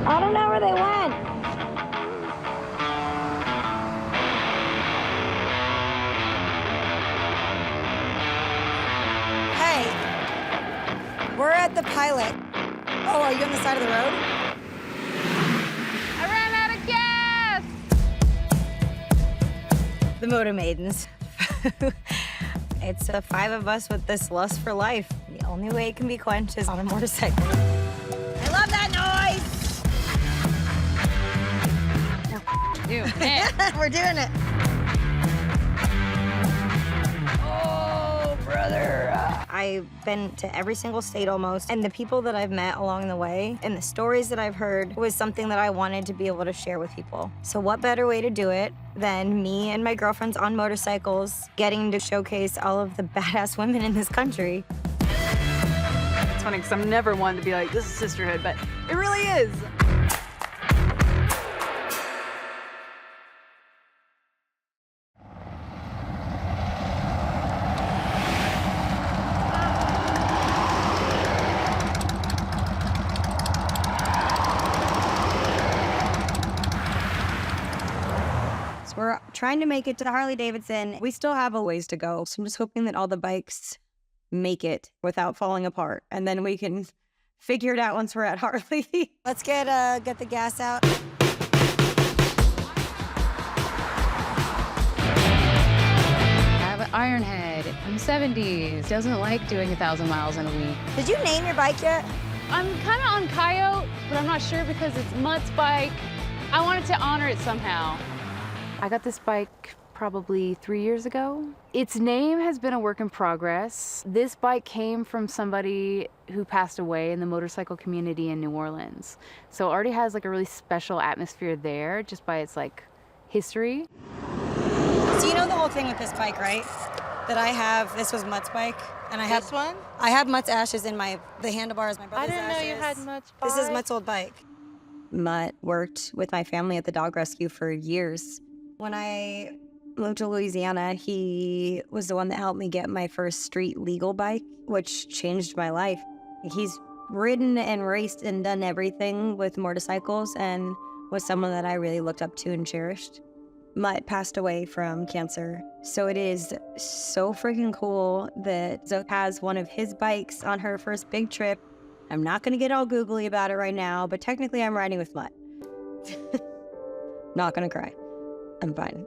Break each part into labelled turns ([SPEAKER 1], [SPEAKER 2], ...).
[SPEAKER 1] I don't know where they went. Hey, we're at the Pilot. Oh, are you on the side of the road?
[SPEAKER 2] I ran out of gas!
[SPEAKER 1] The MOTO Maidens. It's the 5 of us with this lust for life. The only way it can be quenched is on a motorcycle. I love that noise!
[SPEAKER 2] Dude, man.
[SPEAKER 1] We're doing it. Oh, brother. I've been to every single state almost, and the people that I've met along the way and the stories that I've heard was something that I wanted to be able to share with people. So what better way to do it than me and my girlfriends on motorcycles getting to showcase all of the badass women in this country.
[SPEAKER 3] It's funny because I'm never one to be like, this is sisterhood, but it really is.
[SPEAKER 1] We're trying to make it to the Harley-Davidson. We still have a ways to go, so I'm just hoping that all the bikes make it without falling apart, and then we can figure it out once we're at Harley. Let's get the gas out.
[SPEAKER 2] I have an iron head from the 70s. Doesn't like doing 1,000 miles in a week.
[SPEAKER 1] Did you name your bike yet?
[SPEAKER 2] I'm kind of on Coyote, but I'm not sure because it's Mutt's bike. I wanted to honor it somehow. I got this bike probably 3 years ago. Its name has been a work in progress. This bike came from somebody who passed away in the motorcycle community in New Orleans. So it already has like a really special atmosphere there just by its like history.
[SPEAKER 1] So you know the whole thing with this bike, right? That I have, this was Mutt's bike. And I have
[SPEAKER 4] This one?
[SPEAKER 1] I have Mutt's ashes in the handlebars, my
[SPEAKER 4] I
[SPEAKER 1] brother's
[SPEAKER 4] didn't know you
[SPEAKER 1] ashes.
[SPEAKER 4] had Mutt's bike.
[SPEAKER 1] This is Mutt's old bike. Mutt worked with my family at the dog rescue for years. When I moved to Louisiana, he was the one that helped me get my first street legal bike, which changed my life. He's ridden and raced and done everything with motorcycles and was someone that I really looked up to and cherished. Mutt passed away from cancer, so it is so freaking cool that Zoe has one of his bikes on her first big trip. I'm not gonna get all googly about it right now, but technically I'm riding with Mutt. Not gonna cry. I'm fine.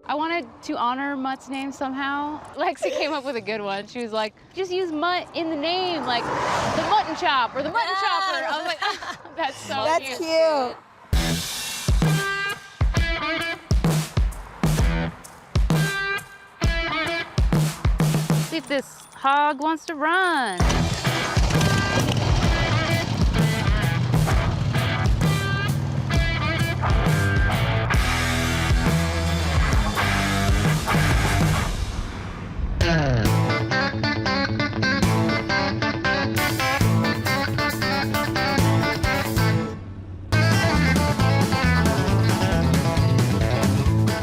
[SPEAKER 2] I wanted to honor Mutt's name somehow. Lexi came up with a good one. She was like, just use Mutt in the name, like the mutton chop or the mutton chopper. I was like, oh, that's so
[SPEAKER 1] That's
[SPEAKER 2] cute. See if this hog wants to run.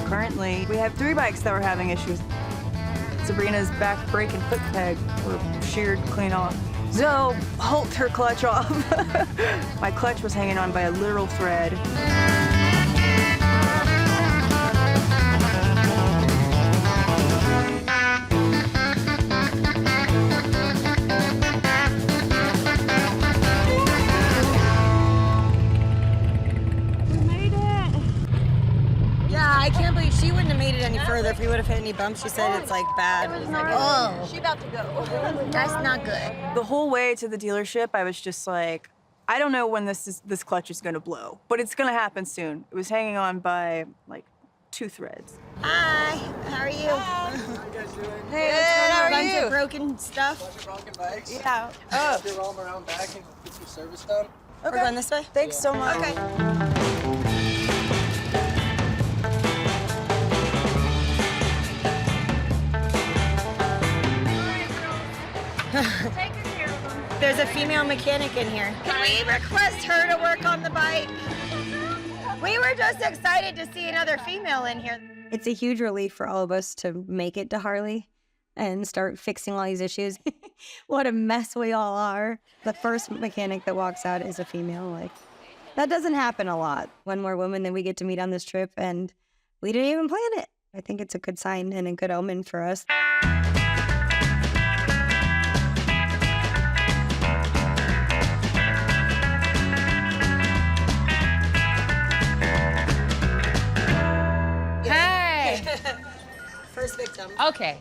[SPEAKER 3] Currently, we have 3 bikes that were having issues. Sabrina's back brake and foot peg were sheared clean off. Zoe hulked her clutch off. My clutch was hanging on by a literal thread.
[SPEAKER 1] I can't believe she wouldn't have made it any further if we would have hit any bumps. She said it's like bad. Oh,
[SPEAKER 4] She about to go.
[SPEAKER 1] that's not good.
[SPEAKER 3] The whole way to the dealership, I was just like, I don't know when this clutch is gonna blow, but it's gonna happen soon. It was hanging on by like 2 threads.
[SPEAKER 1] Hi, how are you?
[SPEAKER 4] How are you guys doing?
[SPEAKER 1] Hey,
[SPEAKER 4] Good, how are
[SPEAKER 1] bunch
[SPEAKER 4] you?
[SPEAKER 1] of broken stuff.
[SPEAKER 4] Bunch of broken bikes.
[SPEAKER 1] Yeah.
[SPEAKER 4] Oh. If you roll them around back and get some service done.
[SPEAKER 1] We're going this way?
[SPEAKER 3] Thanks so much.
[SPEAKER 1] Okay. There's a female mechanic in here. Can we request her to work on the bike? We were just excited to see another female in here. It's a huge relief for all of us to make it to Harley. and start fixing all these issues. What a mess we all are. The first mechanic that walks out is a female. Like, that doesn't happen a lot. One more woman that we get to meet on this trip, and we didn't even plan it. I think it's a good sign and a good omen for us.
[SPEAKER 2] Hey!
[SPEAKER 1] First victim.
[SPEAKER 2] Okay.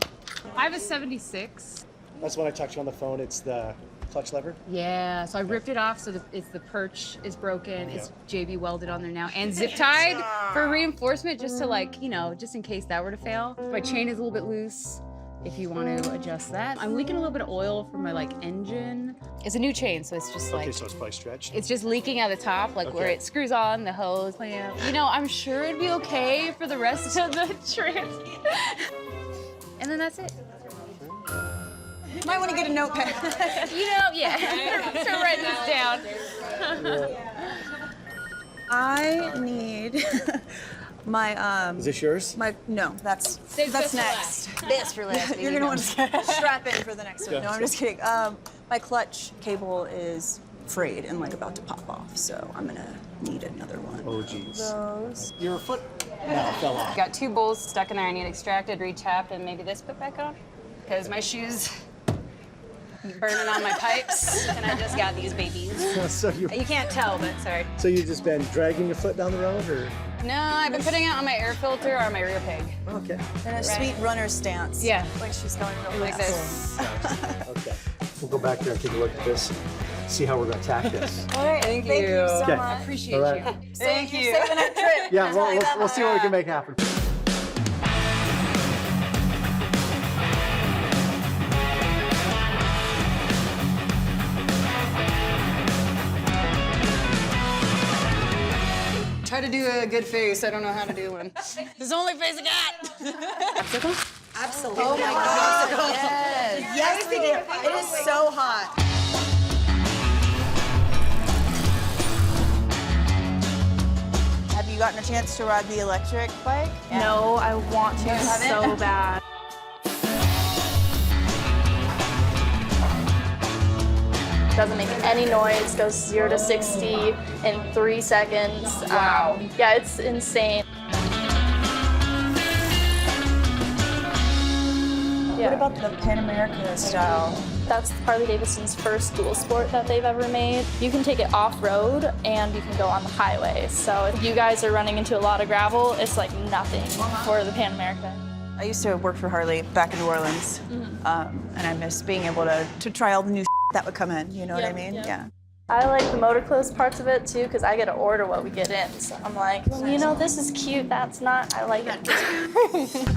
[SPEAKER 2] I have a 76.
[SPEAKER 5] That's when I talked to you on the phone. It's the clutch lever.
[SPEAKER 2] Yeah, so I ripped it off so the perch is broken. It's JB welded on there now and zip tied for reinforcement just to, like, you know, just in case that were to fail. My chain is a little bit loose if you want to adjust that. I'm leaking a little bit of oil from my, like, engine. It's a new chain, so it's just like...
[SPEAKER 5] Okay, so it's probably stretched.
[SPEAKER 2] It's just leaking at the top, like where it screws on the hose. You know, I'm sure it'd be okay for the rest of the trip. And then that's it.
[SPEAKER 3] Might want to get a notepad.
[SPEAKER 2] You know, yeah. So write this down.
[SPEAKER 3] I need my
[SPEAKER 5] Is this yours?
[SPEAKER 3] no, that's
[SPEAKER 2] this
[SPEAKER 3] next.
[SPEAKER 2] for last. This for last.
[SPEAKER 3] You're gonna want to strap in for the next one. No, I'm just kidding. My clutch cable is frayed and like about to pop off, so I'm gonna need another one.
[SPEAKER 5] Oh, geez.
[SPEAKER 3] Those.
[SPEAKER 5] Your foot now fell off.
[SPEAKER 2] Got 2 bolts stuck in there. I need extracted, retapped, and maybe this put back on. Because my shoes burning on my pipes, and I just got these babies.
[SPEAKER 5] So you
[SPEAKER 2] can't tell, but sorry.
[SPEAKER 5] so you've just been dragging your foot down the road, or?
[SPEAKER 2] No, I've been putting it on my air filter or my rear peg.
[SPEAKER 5] Okay.
[SPEAKER 3] And a sweet runner stance.
[SPEAKER 2] Yeah.
[SPEAKER 3] Like she's going real
[SPEAKER 2] Like
[SPEAKER 3] fast.
[SPEAKER 2] this.
[SPEAKER 5] Okay. We'll go back there and take a look at this, see how we're going to attack this.
[SPEAKER 3] All right.
[SPEAKER 2] Thank
[SPEAKER 3] Thank you
[SPEAKER 2] you.
[SPEAKER 3] so
[SPEAKER 5] Okay.
[SPEAKER 3] much.
[SPEAKER 2] Appreciate
[SPEAKER 5] All right.
[SPEAKER 2] you.
[SPEAKER 3] Thank you. Saving our trip.
[SPEAKER 5] Yeah,
[SPEAKER 3] Just
[SPEAKER 5] well,
[SPEAKER 3] like that
[SPEAKER 5] we'll see what we can make happen.
[SPEAKER 3] Try to do a good face. I don't know how to do one. This is the only face I got. Absolutely. Oh my God. Yes. Yes, we did. It is so hot. Have you gotten a chance to ride the electric bike?
[SPEAKER 6] No, I want to so bad. Doesn't make any noise, goes 0 to 60 in 3 seconds.
[SPEAKER 2] Wow.
[SPEAKER 6] Yeah, it's insane. Yeah.
[SPEAKER 3] What about the Pan America style?
[SPEAKER 6] That's Harley Davidson's first dual sport that they've ever made. You can take it off-road and you can go on the highway. So if you guys are running into a lot of gravel, it's like nothing for the Pan America.
[SPEAKER 3] I used to work for Harley back in New Orleans, and I miss being able to try all the new that would come in, you know what I mean? Yeah.
[SPEAKER 6] I like the motoclothes parts of it too, because I get to order what we get in. So I'm like, well, you know, this is cute, that's not, I like it.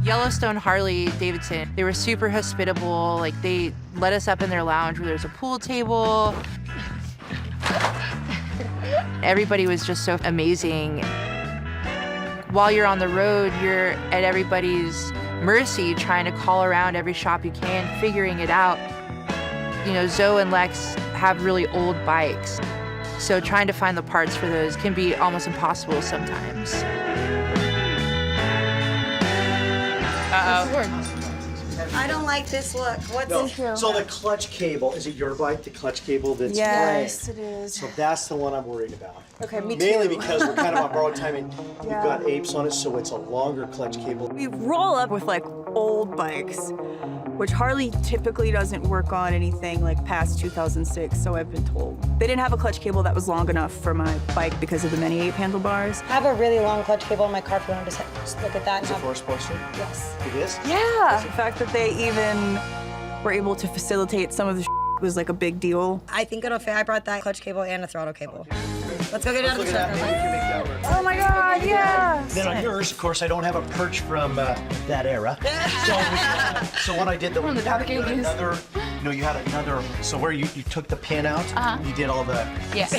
[SPEAKER 7] Yellowstone Harley Davidson, they were super hospitable. Like, they let us up in their lounge where there's a pool table. Everybody was just so amazing. While you're on the road, you're at everybody's mercy, trying to call around every shop you can, figuring it out. You know, Zoe and Lex have really old bikes, so trying to find the parts for those can be almost impossible sometimes.
[SPEAKER 1] I don't like this look. What's in
[SPEAKER 5] So the clutch cable, is it your bike, the clutch cable that's
[SPEAKER 3] Yes,
[SPEAKER 5] frayed?
[SPEAKER 3] it is.
[SPEAKER 5] So that's the one I'm worried about.
[SPEAKER 3] Okay, me
[SPEAKER 5] Mainly
[SPEAKER 3] too.
[SPEAKER 5] because we're kind of on borrowed time and you've got apes on it, so it's a longer clutch cable.
[SPEAKER 3] We roll up with like old bikes, which Harley typically doesn't work on anything like past 2006, so I've been told. They didn't have a clutch cable that was long enough for my bike because of the many ape handlebars.
[SPEAKER 1] I have a really long clutch cable in my car if you want to just look at that.
[SPEAKER 5] Is it for a sportster?
[SPEAKER 1] Yes.
[SPEAKER 5] It is?
[SPEAKER 3] Yeah. The fact that they even were able to facilitate some of the was like a big deal.
[SPEAKER 1] I think it'll fit. I brought that clutch cable and a throttle cable. Let's go get it out of
[SPEAKER 5] Look
[SPEAKER 1] the
[SPEAKER 5] at
[SPEAKER 1] truck.
[SPEAKER 5] that, maybe we can make that work.
[SPEAKER 3] Oh my God, yeah.
[SPEAKER 5] Then on yours, of course, I don't have a perch from that era. So what I did,
[SPEAKER 2] One of the dark ages.
[SPEAKER 5] another, you know, you had another, so where you took the pin out, you did all the,
[SPEAKER 2] Yes.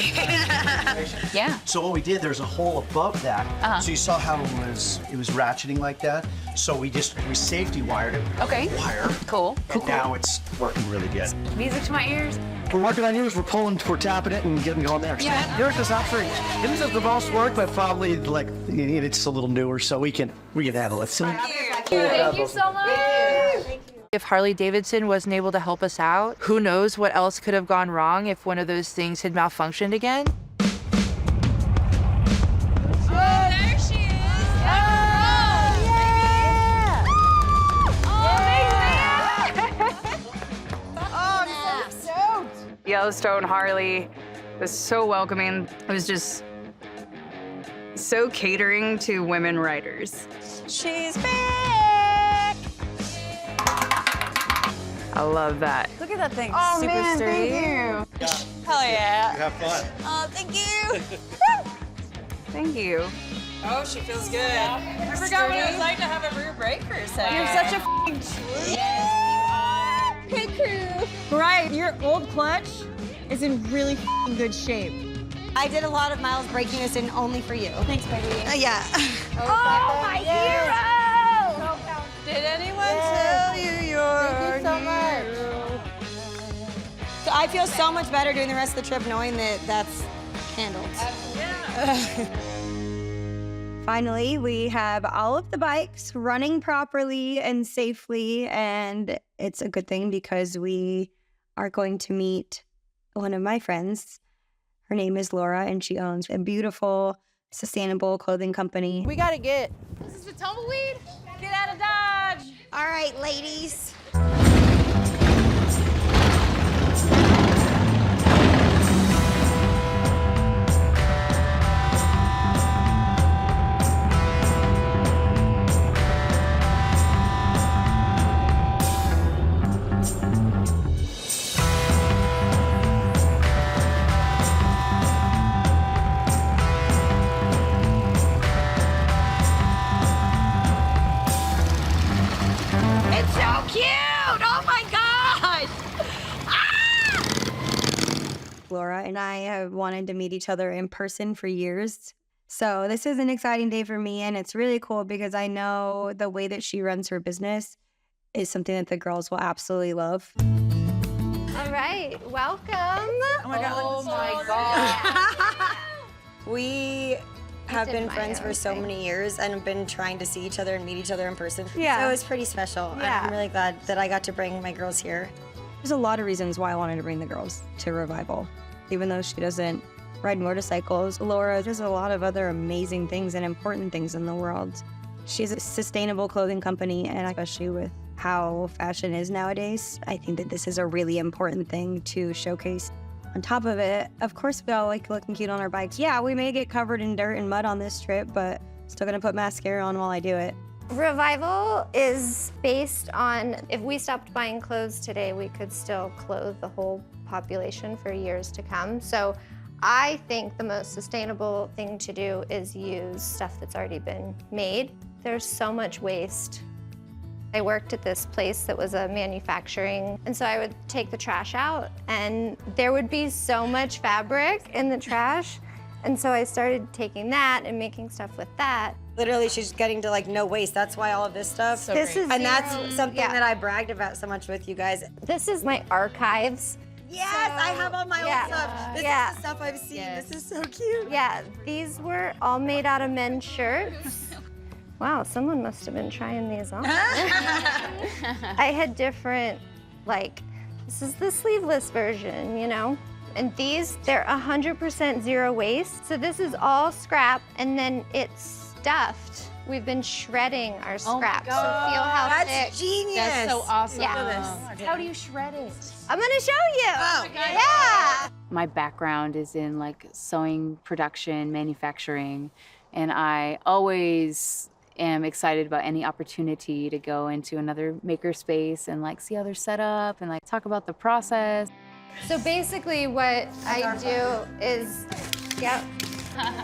[SPEAKER 2] Yeah.
[SPEAKER 5] so what we did, there's a hole above that. So you saw how it was ratcheting like that. So we safety wired it.
[SPEAKER 2] Okay.
[SPEAKER 5] Wire.
[SPEAKER 2] Cool.
[SPEAKER 5] And now it's working really good.
[SPEAKER 2] Music to my ears.
[SPEAKER 8] We're working on yours, we're tapping it and getting going there.
[SPEAKER 2] Yeah.
[SPEAKER 8] Yours is not free. Yours is the most work, but probably like it's a little newer, so we can handle it. So,
[SPEAKER 2] Thank you so much.
[SPEAKER 7] If Harley Davidson wasn't able to help us out, who knows what else could have gone wrong if one of those things had malfunctioned again?
[SPEAKER 9] Yellowstone Harley was so welcoming. It was just so catering to women riders.
[SPEAKER 3] She's back!
[SPEAKER 9] I love that.
[SPEAKER 3] Look at that thing,
[SPEAKER 9] Oh,
[SPEAKER 3] super
[SPEAKER 9] man,
[SPEAKER 3] sturdy.
[SPEAKER 9] thank you.
[SPEAKER 3] Hell yeah.
[SPEAKER 5] You have fun.
[SPEAKER 3] Oh, thank you.
[SPEAKER 9] Thank you.
[SPEAKER 3] Oh, she feels good. I forgot what it was like to have a rear brake for a second. You're such a f***ing true. Hey, crew. Right, your old clutch is in really f***ing good shape.
[SPEAKER 1] I did a lot of miles braking this in only for you.
[SPEAKER 3] Thanks, baby.
[SPEAKER 1] Yeah.
[SPEAKER 3] Oh, my hero! Did anyone tell you you're
[SPEAKER 1] Thank you so much. So I feel so much better doing the rest of the trip knowing that that's handled. Finally, we have all of the bikes running properly and safely, and it's a good thing because we are going to meet one of my friends. Her name is Laura, and she owns a beautiful, sustainable clothing company.
[SPEAKER 3] We gotta get.
[SPEAKER 2] This is the tumbleweed?
[SPEAKER 3] Get out of Dodge!
[SPEAKER 1] All right, ladies. Laura and I have wanted to meet each other in person for years. So this is an exciting day for me, and it's really cool because I know the way that she runs her business is something that the girls will absolutely love.
[SPEAKER 10] All right, welcome.
[SPEAKER 3] Oh my God.
[SPEAKER 2] Oh my God.
[SPEAKER 1] We have been
[SPEAKER 10] admire
[SPEAKER 1] friends for so
[SPEAKER 10] everything.
[SPEAKER 1] many years and have been trying to see each other and meet each other in person.
[SPEAKER 3] Yeah.
[SPEAKER 1] So it was pretty special.
[SPEAKER 3] Yeah.
[SPEAKER 1] I'm really glad that I got to bring my girls here. There's a lot of reasons why I wanted to bring the girls to Revival. Even though she doesn't ride motorcycles, Laura does a lot of other amazing things and important things in the world. She's a sustainable clothing company, and especially with how fashion is nowadays, I think that this is a really important thing to showcase. On top of it, of course, we all like looking cute on our bikes. Yeah, we may get covered in dirt and mud on this trip, but still gonna put mascara on while I do it.
[SPEAKER 10] Revival is based on if we stopped buying clothes today, we could still clothe the whole population for years to come. So I think the most sustainable thing to do is use stuff that's already been made. There's so much waste. I worked at this place that was a manufacturing, and so I would take the trash out, and there would be so much fabric in the trash. And so I started taking that and making stuff with that.
[SPEAKER 1] Literally, she's getting to like no waste. That's why all of this stuff.
[SPEAKER 10] This is
[SPEAKER 1] And that's
[SPEAKER 10] zero-
[SPEAKER 1] something
[SPEAKER 10] yeah.
[SPEAKER 1] that I bragged about so much with you guys.
[SPEAKER 10] This is my archives.
[SPEAKER 1] Yes, I have all my
[SPEAKER 10] yeah.
[SPEAKER 1] old stuff. This
[SPEAKER 10] Yeah.
[SPEAKER 1] is the stuff I've seen.
[SPEAKER 2] Yes.
[SPEAKER 1] This is so cute.
[SPEAKER 10] Yeah, these were all made out of men's shirts. Wow, someone must have been trying these on. I had different, like, this is the sleeveless version, you know? And these, they're 100% zero waste. So this is all scrap, and then it's stuffed. We've been shredding our
[SPEAKER 2] Oh my
[SPEAKER 10] scrap, so
[SPEAKER 2] God.
[SPEAKER 10] feel how
[SPEAKER 1] That's
[SPEAKER 10] thick.
[SPEAKER 1] genius.
[SPEAKER 2] That's so awesome.
[SPEAKER 10] Yeah.
[SPEAKER 2] How do you shred it?
[SPEAKER 10] I'm gonna show you.
[SPEAKER 1] Oh,
[SPEAKER 10] yeah.
[SPEAKER 11] My background is in like sewing production, manufacturing, and I always am excited about any opportunity to go into another maker space and like see how they're set up and like talk about the process.
[SPEAKER 10] So basically what I do is, yep.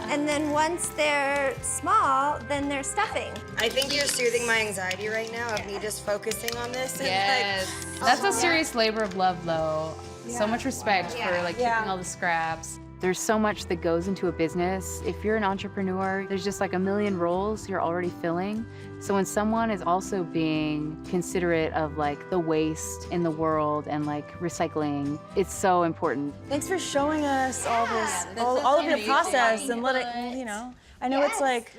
[SPEAKER 10] And then once they're small, then they're stuffing.
[SPEAKER 1] I think you're soothing my anxiety right now of me just focusing on this.
[SPEAKER 2] Yes. That's a serious labor of love, though. So much respect for like keeping all the scraps.
[SPEAKER 11] There's so much that goes into a business. If you're an entrepreneur, there's just like a million roles you're already filling. So when someone is also being considerate of like the waste in the world and like recycling, it's so important.
[SPEAKER 3] Thanks for showing us all this, all of your process and let it, you know. I know it's like,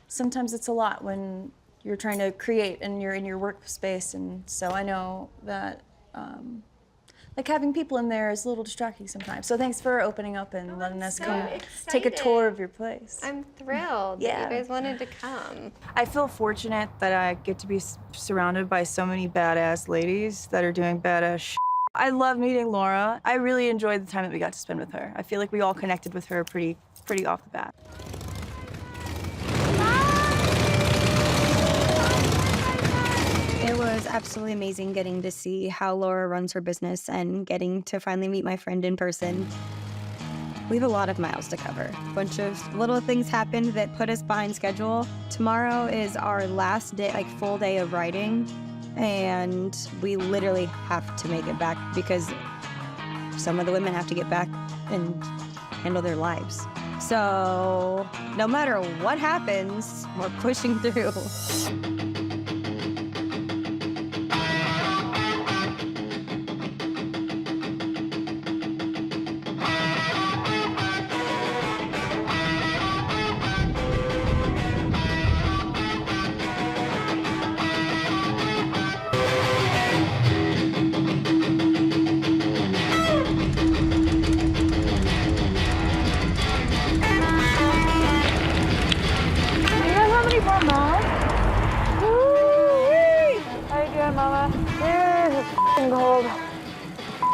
[SPEAKER 3] sometimes it's a lot when you're trying to create and you're in your workspace. And so I know that like having people in there is a little distracting sometimes. So thanks for opening up and letting us come take a tour of your place.
[SPEAKER 10] I'm thrilled that you guys wanted to come.
[SPEAKER 3] I feel fortunate that I get to be surrounded by so many badass ladies that are doing badass shit. I love meeting Laura. I really enjoyed the time that we got to spend with her. I feel like we all connected with her pretty off the bat.
[SPEAKER 1] It was absolutely amazing getting to see how Laura runs her business and getting to finally meet my friend in person. We have a lot of miles to cover. A bunch of little things happened that put us behind schedule. Tomorrow is our last day, like full day of riding, and we literally have to make it back because some of the women have to get back and handle their lives. So no matter what happens, we're pushing through.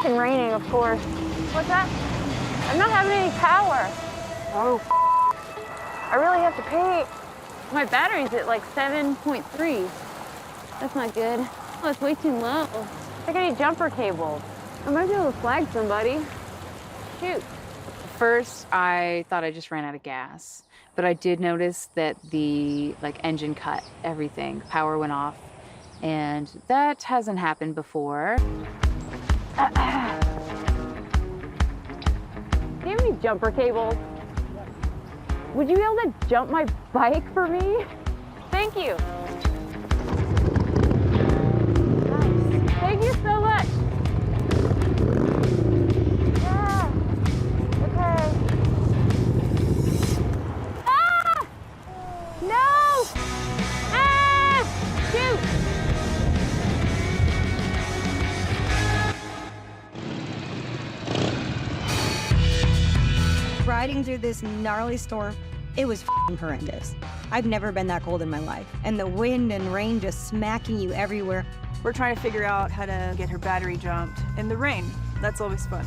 [SPEAKER 12] Raining, of course. What's that? I'm not having any power. Oh, I really have to pee. My battery's at like 7.3. That's not good. Oh, it's way too low. I think I need jumper cables. I might be able to flag somebody. Shoot.
[SPEAKER 11] First, I thought I just ran out of gas, but I did notice that the engine cut everything. Power went off, and that hasn't happened before.
[SPEAKER 12] Do you have any jumper cables? Would you be able to jump my bike for me? Thank you. Nice. Thank you so much. Yeah. Okay. Ah! No! Ah! Shoot!
[SPEAKER 1] Riding through this gnarly storm, it was f***ing horrendous. I've never been that cold in my life. And the wind and rain just smacking you everywhere.
[SPEAKER 3] We're trying to figure out how to get her battery jumped in the rain. That's always fun.